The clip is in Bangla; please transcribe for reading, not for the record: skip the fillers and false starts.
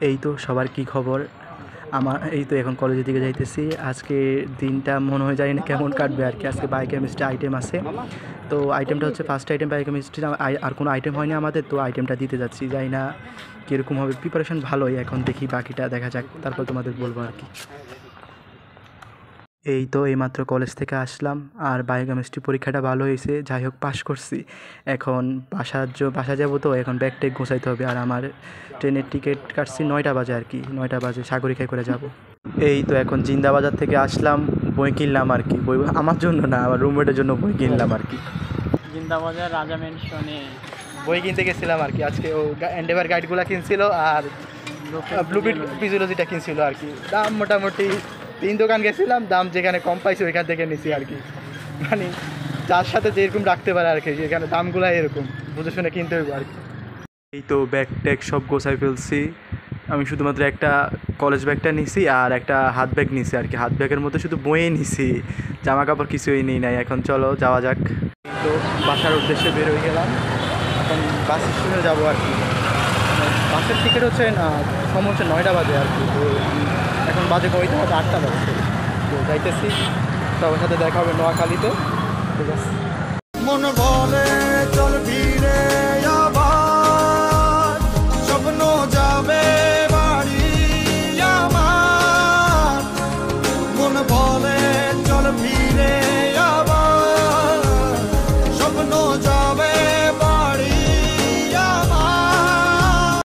এই তো সবার কি খবর? আমার এই তো এখন কলেজের দিকে যাইতেছি। আজকে দিনটা মনে হয় জানি না কেমন কাটবে আর কি। আজকে বায়োকেমিস্ট্রি আইটেম আছে, তো আইটেমটা হচ্ছে ফার্স্ট আইটেম বায়োকেমিস্ট্রি। আর কোনো আইটেম হয়নি আমাদের, তো আইটেমটা দিতে যাচ্ছি। জানি না কীরকম হবে, প্রিপারেশন ভালোই, এখন দেখি বাকিটা দেখা যাক, তারপর তোমাদের বলবো আর কি। এই তো এইমাত্র কলেজ থেকে আসলাম, আর বায়োকেমিস্ট্রি পরীক্ষাটা ভালো হয়েছে, যাই হোক পাশ করছি। এখন বাসা যাবো, তো এখন ব্যাগ ট্যাগ গোছাইতে হবে। আর আমার ট্রেনের টিকিট কাটছি 9টা বাজে আর কি, 9টা বাজে সাগরিকায় করে যাব। এই তো এখন জিন্দাবাজার থেকে আসলাম, বই কিনলাম আর কি। বই আমার জন্য না, আমার রুমমেটের জন্য বই কিনলাম আর কি। জিন্দাবাজার রাজা মেনশনে বই কিনতে গেছিলাম আর কি আজকে। ও এন্ডেভার গাইডগুলো কিনছিল, আর ব্লুপ্রিন্ট ফিজিওলজিটা কিনছিল আর কি। দাম মোটামুটি 3 দোকান গেছিলাম, দাম যেখানে কম পাইছি ওইখান থেকে নিছি আর কি। মানে যার সাথে যেরকম রাখতে পারে আর কি, যেখানে দামগুলো এরকম বুঝে শুনে কিনতে হবে আর কি। এই তো ব্যাগ ট্যাগ সব গোছাই ফেলছি। আমি শুধুমাত্র একটা কলেজ ব্যাগটা নিছি, আর একটা হাত ব্যাগ নিছি আর কি। হাত ব্যাগের মধ্যে শুধু বইয়ে নিছি, জামা কাপড় কিছুই নিই নাই। এখন চলো যাওয়া যাক। তো বাসার উদ্দেশ্যে বের হয়ে গেলাম, এখন বাস স্টেশনে যাবো আর কি। বাসের টিকিট হচ্ছে না, সময় হচ্ছে 9টা বাজে আর কি। তো এখন বাজে কয়টা বাজে? 8টা বাজছে। তো যাইতেছি, সবার সাথে দেখা হবে নোয়াখালীতে। ঠিক আছে। মন বলে চল